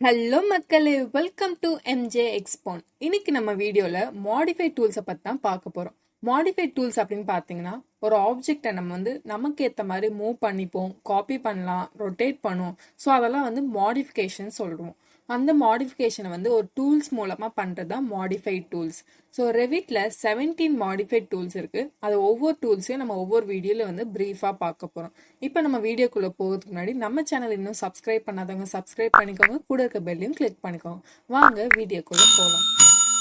Hello மக்களே, welcome to MJ எக்ஸ்போன். இன்னைக்கு நம்ம வீடியோல மாடிஃபை டூல்ஸை பற்றி தான் பார்க்க போகிறோம். மாடிஃபை டூல்ஸ் அப்படின்னு பார்த்தீங்கன்னா, ஒரு ஆப்ஜெக்டை நம்ம நமக்கு ஏற்ற மாதிரி மூவ் பண்ணிப்போம், காப்பி பண்ணலாம், ரொட்டேட் பண்ணுவோம். ஸோ அதெல்லாம் மாடிஃபிகேஷன் சொல்கிறோம். அந்த மாடிஃபிகேஷனை ஒரு டூல்ஸ் மூலமாக பண்ணுறது தான் மாடிஃபை டூல்ஸ். ஸோ ரெவிட்டில் 17 மாடிஃபை டூல்ஸ் இருக்குது. அது ஒவ்வொரு டூல்ஸையும் நம்ம ஒவ்வொரு வீடியோவில் ப்ரீஃபாக பார்க்க போகிறோம். இப்போ நம்ம வீடியோக்குள்ளே போகிறதுக்கு முன்னாடி நம்ம சேனல் இன்னும் சப்ஸ்கிரைப் பண்ணாதவங்க சப்ஸ்கிரைப் பண்ணிக்கோங்க, கூட இருக்க பெல்லையும் கிளிக் பண்ணிக்கோங்க. வாங்க வீடியோக்குள்ளே போகலாம்.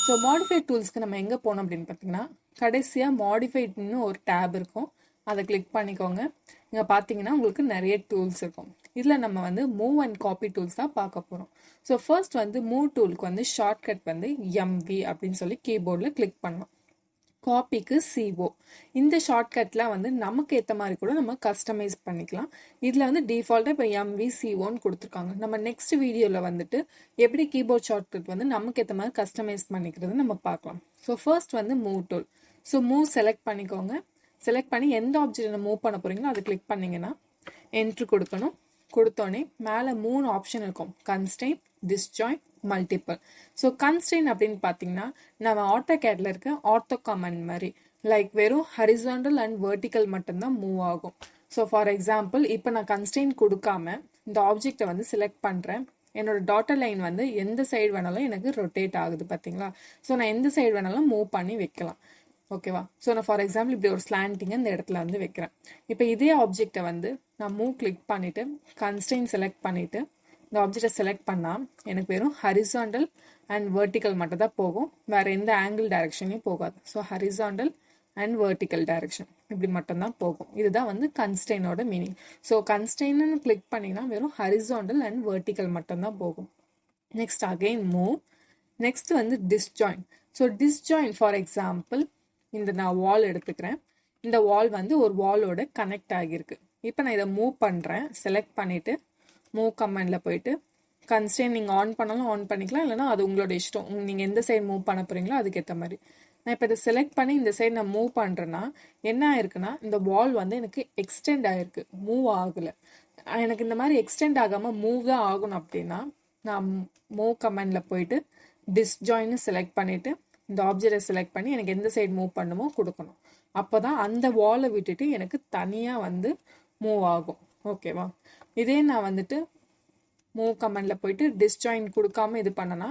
ஸோ மாடிஃபை டூல்ஸ்க்கு நம்ம எங்கே போனோம் அப்படின்னு பார்த்தீங்கன்னா, கடைசியாக மாடிஃபைட்னு ஒரு டேப் இருக்கும், அதை கிளிக் பண்ணிக்கோங்க. இங்கே பார்த்தீங்கன்னா உங்களுக்கு நிறைய டூல்ஸ் இருக்கும். இதில் நம்ம மூவ் அண்ட் காப்பி டூல்ஸ் தான் பார்க்க போகிறோம். ஸோ ஃபர்ஸ்ட் மூவ் டூலுக்கு ஷார்ட்கட் எம்வி அப்படின்னு சொல்லி கீபோர்டில் கிளிக் பண்ணலாம். காப்பிக்கு CO. இந்த ஷார்ட்கட்லாம் நமக்கு ஏற்ற மாதிரி கூட நம்ம கஸ்டமைஸ் பண்ணிக்கலாம். இதில் டிஃபால்ட்டாக இப்போ MVCOன்னு கொடுத்துருக்காங்க. நம்ம நெக்ஸ்ட் வீடியோவில் எப்படி கீபோர்ட் ஷார்ட்கட் நமக்கு ஏற்ற மாதிரி கஸ்டமைஸ் பண்ணிக்கிறது நம்ம பார்க்கலாம். So first move tool. So move select பண்ணிக்கோங்க. செலக்ட் பண்ணி எந்த ஆப்ஜெக்ட் மூவ் பண்ண போகிறீங்களோ அதை கிளிக் பண்ணிங்கன்னா என்ட்ரு கொடுக்கணும். கொடுத்தோடனே மேலே 3 ஆப்ஷன் இருக்கும்: constraint, disjoint, multiple. So constraint அப்படின்னு பார்த்தீங்கன்னா, நம்ம ஆட்டோகேட்ல இருக்க ஆர்த்தோ கமாண்ட் மாதிரி லைக் வெறும் ஹரிசாண்டல் அண்ட் வெர்டிக்கல் மட்டும்தான் மூவ் ஆகும். ஸோ ஃபார் எக்ஸாம்பிள், இப்போ நான் கன்ஸ்ட்ரெயின் கொடுக்காம இந்த ஆப்ஜெக்டை செலக்ட் பண்ணுறேன். என்னோட டாட்டர் லைன் எந்த சைடு வேணாலும் எனக்கு ரொட்டேட் ஆகுது பார்த்தீங்களா. ஸோ நான் எந்த சைடு வேணாலும் மூவ் பண்ணி வைக்கலாம். ஓகேவா. ஸோ நான் ஃபார் எக்ஸாம்பிள் இப்படி ஒரு ஸ்லாண்டிங்கை இந்த இடத்துல வைக்கிறேன். இப்போ இதே ஆப்ஜெக்டை நான் மூவ் கிளிக் பண்ணிவிட்டு கன்ஸ்ட்ரெயின் செலக்ட் பண்ணிவிட்டு இந்த ஆப்ஜெக்டை செலக்ட் பண்ணால் எனக்கு வெறும் ஹரிசாண்டல் அண்ட் வெர்டிக்கல் மட்டும் தான் போகும், வேறு எந்த ஆங்கிள் டைரக்ஷனையும் போகாது. So horizontal and vertical direction இப்படி மட்டும்தான் போகும். இதுதான் கன்ஸ்ட்ரெயினோட மீனிங். ஸோ கன்ஸ்ட்ரெயின்னு கிளிக் பண்ணிங்கன்னா வெறும் ஹரிசாண்டல் அண்ட் வெர்டிக்கல் மட்டும்தான் போகும். Next again move. Next disjoint. So disjoint for example, இந்த நான் வால் எடுத்துக்கிறேன். இந்த வால் ஒரு வாலோட கனெக்ட் ஆகியிருக்கு. இப்போ நான் இதை மூவ் பண்ணுறேன். செலக்ட் பண்ணிவிட்டு மூவ் கமாண்டில் போயிட்டு கன்ஸ்ட்ரெயின் நீங்கள் ஆன் பண்ணாலும் ஆன் பண்ணிக்கலாம், இல்லைனா அது உங்களோட இஷ்டம். நீங்கள் எந்த சைடு மூவ் பண்ண போகிறீங்களோ அதுக்கேற்ற மாதிரி. நான் இப்போ இதை செலக்ட் பண்ணி இந்த சைடு நான் மூவ் பண்ணுறேன்னா என்ன ஆயிருக்குன்னா, இந்த வால் எனக்கு எக்ஸ்டெண்ட் ஆகிருக்கு, மூவ் ஆகலை. எனக்கு இந்த மாதிரி எக்ஸ்டெண்ட் ஆகாமல் மூவ் தான் ஆகணும் அப்படின்னா நான் மூவ் கமாண்டில் போயிட்டு டிஸ்ஜாயின்னு செலக்ட் பண்ணிவிட்டு இந்த ஆப்ஜெக்டை செலக்ட் பண்ணி எனக்கு எந்த சைடு மூவ் பண்ணுமோ கொடுக்கணும். அப்போ தான் அந்த வாலை விட்டுட்டு எனக்கு தனியாக மூவ் ஆகும். ஓகேவா. இதே நான் மூவ் கமாண்டில் போயிட்டு டிஸ்ஜாயின் கொடுக்காம இது பண்ணனா,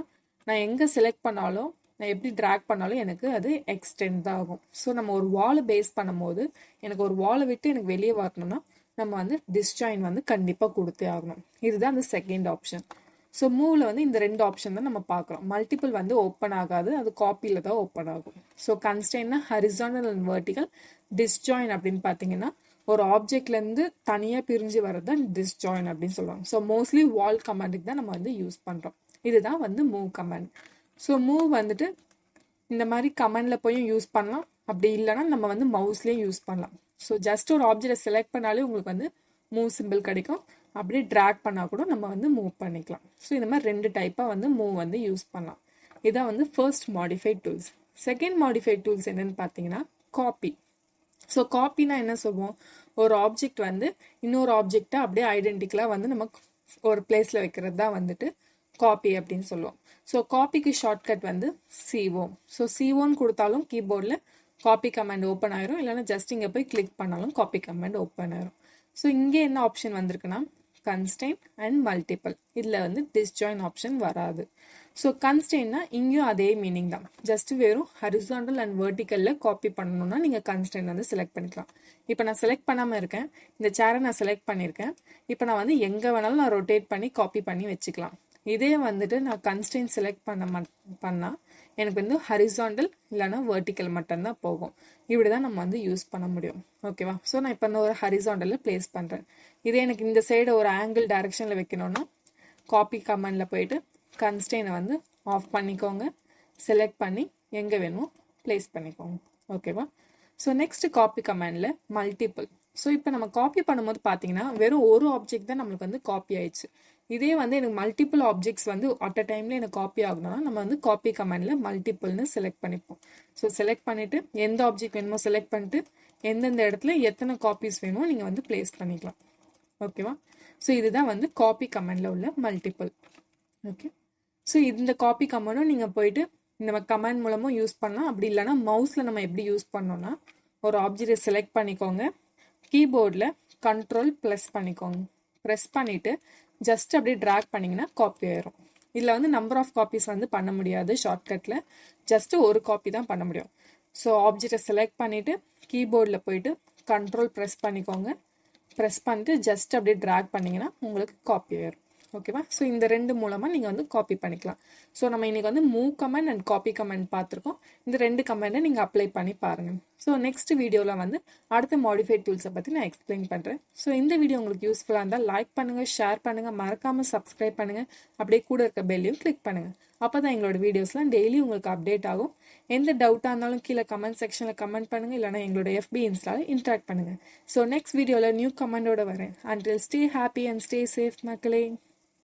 நான் எங்கே செலக்ட் பண்ணாலும் நான் எப்படி ட்ராக் பண்ணாலும் எனக்கு அது எக்ஸ்டெண்ட் தான் ஆகும். ஸோ நம்ம ஒரு வாலை பேஸ் பண்ணும்போது எனக்கு ஒரு வாலை விட்டு எனக்கு வெளியே வரணும்னா நம்ம டிஸ்ஜாயின் கண்டிப்பாக கொடுத்தே ஆகணும். இதுதான் அந்த செகண்ட் ஆப்ஷன். ஸோ மூவில் இந்த 2 ஆப்ஷன் தான் நம்ம பார்க்குறோம். மல்டிபிள் ஓப்பன் ஆகாது, அது காப்பியில் தான் ஓப்பன் ஆகும். ஸோ கன்ஸ்ட்ரெயின்னா ஹரிசாண்டல் அண்ட் வெர்டிக்கல். டிஸ்ஜாயின் அப்படின்னு பார்த்தீங்கன்னா ஒரு ஆப்ஜெக்ட்லேருந்து தனியாக பிரிஞ்சு வர்றது தான் டிஸ்ஜாயின் அப்படின்னு சொல்லுவாங்க. ஸோ மோஸ்ட்லி வால் கமாண்டுக்கு தான் நம்ம யூஸ் பண்ணுறோம். இதுதான் மூவ் கமாண்ட். ஸோ மூவ் இந்த மாதிரி கமாண்டில் போய் யூஸ் பண்ணலாம், அப்படி இல்லைன்னா நம்ம மவுஸ்லேயும் யூஸ் பண்ணலாம். ஸோ ஜஸ்ட் ஒரு ஆப்ஜெக்டை செலக்ட் பண்ணாலே உங்களுக்கு மூவ் சிம்பிள் கிடைக்கும். அப்படியே ட்ராக் பண்ணால் கூட நம்ம மூவ் பண்ணிக்கலாம். ஸோ இந்த மாதிரி 2 டைப்பாக மூவ் யூஸ் பண்ணலாம். இதான் first modify tools. Second modify tools என்னன்னு பார்த்தீங்கன்னா காப்பி. ஸோ காப்பினா என்ன சொல்லுவோம், ஒரு ஆப்ஜெக்ட் இன்னொரு ஆப்ஜெக்டை அப்படியே ஐடென்டிக்கலாக நம்ம ஒரு பிளேஸில் வைக்கிறது தான் காப்பி அப்படின்னு சொல்லுவோம். ஸோ காப்பிக்கு ஷார்ட்கட் CO. ஸோ COன்னு கொடுத்தாலும் கீபோர்டில் காப்பி கமாண்ட் ஓப்பன் ஆயிரும், இல்லைன்னா ஜஸ்ட் இங்கே போய் கிளிக் பண்ணாலும் காப்பி கமாண்ட் ஓப்பன் ஆயிரும். ஸோ இங்கே என்ன ஆப்ஷன் வந்திருக்குன்னா கன்ஸ்ட்ரெயின் அண்ட் மல்டிபிள். இதில் டிஸ்ஜாயின் ஆப்ஷன் வராது. ஸோ கன்ஸ்ட்ரெயின்னா இங்கேயும் அதே மீனிங் தான், ஜஸ்ட் வெறும் ஹரிசாண்டல் அண்ட் வெர்டிக்கலில் காப்பி பண்ணணும்னா நீங்கள் கன்ஸ்ட்ரெயின் செலக்ட் பண்ணிக்கலாம். இப்போ நான் செலக்ட் பண்ணாமல் இருக்கேன், இந்த சேரை நான் செலக்ட் பண்ணியிருக்கேன். இப்போ நான் எங்கே வேணாலும் நான் ரொட்டேட் பண்ணி காப்பி பண்ணி வச்சுக்கலாம். இதே நான் கன்ஸ்ட்ரெயின் செலக்ட் பண்ணால் எனக்கு ஹரிசாண்டல் இல்லைன்னா வெர்டிக்கல் மட்டும்தான் போகும். இப்படி தான் நம்ம யூஸ் பண்ண முடியும். ஓகேவா. ஸோ நான் இப்போ ஒரு ஹரிசாண்டலில் பிளேஸ் பண்ணுறேன். இதே எனக்கு இந்த சைடு ஒரு ஆங்கிள் டைரக்ஷனில் வைக்கணும்னா காப்பி கமாண்டில் போயிட்டு கன்ஸ்ட்ரெயினை ஆஃப் பண்ணிக்கோங்க. செலக்ட் பண்ணி எங்கே வேணுமோ பிளேஸ் பண்ணிக்கோங்க. ஓகேவா. ஸோ நெக்ஸ்ட் காப்பி கமாண்டில் மல்டிபிள். ஸோ இப்போ நம்ம காப்பி பண்ணும்போது பார்த்தீங்கன்னா வெறும் ஒரு ஆப்ஜெக்ட் தான் நம்மளுக்கு காப்பி ஆயிடுச்சு. இதே எனக்கு மல்டிபிள் ஆப்ஜெக்ட்ஸ் அட் அ டைமில் எனக்கு காப்பி ஆகணும்னா நம்ம காப்பி கமாண்டில் மல்டிபிள்னு செலக்ட் பண்ணிப்போம். ஸோ செலக்ட் பண்ணிவிட்டு எந்த ஆப்ஜெக்ட் வேணுமோ செலக்ட் பண்ணிட்டு எந்தெந்த இடத்துல எத்தனை காப்பீஸ் வேணுமோ நீங்கள் பிளேஸ் பண்ணிக்கலாம். ஓகேவா. ஸோ இதுதான் காப்பி கமாண்டில் உள்ள மல்டிபிள். ஓகே. ஸோ இந்த காப்பி கமாண்டும் நீங்கள் போயிட்டு இந்த கமாண்ட் மூலமும் யூஸ் பண்ணலாம். அப்படி இல்லைனா மவுஸில் நம்ம எப்படி யூஸ் பண்ணோம்னா ஒரு ஆப்ஜெக்டை செலக்ட் பண்ணிக்கோங்க, கீபோர்டில் கண்ட்ரோல் ப்ளஸ் பண்ணிக்கோங்க, ப்ரெஸ் பண்ணிவிட்டு ஜஸ்ட் அப்படியே ட்ராக் பண்ணிங்கன்னா காப்பி ஆயிரும். இதில் வந்து நம்பர் ஆஃப் காப்பீஸ் வந்து பண்ண முடியாது ஷார்ட்கட்டில், ஜஸ்ட்டு ஒரு காப்பி தான் பண்ண முடியும். ஸோ ஆப்ஜெக்டை செலக்ட் பண்ணிவிட்டு கீபோர்டில் போயிட்டு கண்ட்ரோல் ப்ரெஸ் பண்ணிக்கோங்க, ப்ரெஸ் பண்ணிட்டு ஜஸ்ட் அப்படியே ட்ராக் பண்ணிங்கன்னா உங்களுக்கு காப்பி ஆயிரும். ஓகேவா? ஸோ இந்த ரெண்டு மூலமாக நீங்கள் வந்து காப்பி பண்ணிக்கலாம். ஸோ நம்ம இன்றைக்கி வந்து move command and copy command பார்த்துருக்கோம். இந்த ரெண்டு கமெண்டை நீங்கள் அப்ளை பண்ணி பாருங்கள். ஸோ நெக்ஸ்ட் வீடியோவில் வந்து அடுத்த மாடிஃபை டூல்ஸை பற்றி நான் எக்ஸ்பிளைன் பண்ணுறேன். ஸோ இந்த வீடியோ உங்களுக்கு யூஸ்ஃபுல்லாக இருந்தால் லைக் பண்ணுங்கள், ஷேர் பண்ணுங்கள், மறக்காமல் சப்ஸ்கிரைப் பண்ணுங்கள், அப்படியே கூட இருக்க பெல்லையும் கிளிக் பண்ணுங்கள். அப்போ தான் எங்களோட வீடியோஸ்லாம் டெய்லி உங்களுக்கு அப்டேட் ஆகும். எந்த டவுட்டாக இருந்தாலும் கீழே கமெண்ட் செக்ஷனில் கமெண்ட் பண்ணுங்கள், இல்லைனா எங்களோட FB இன்ஸ்டாவில் இன்ட்ராக்ட் பண்ணுங்கள். ஸோ நெக்ஸ்ட் வீடியோவில் நியூ கமெண்டோட வரேன். Until stay happy and stay safe, Makkalae.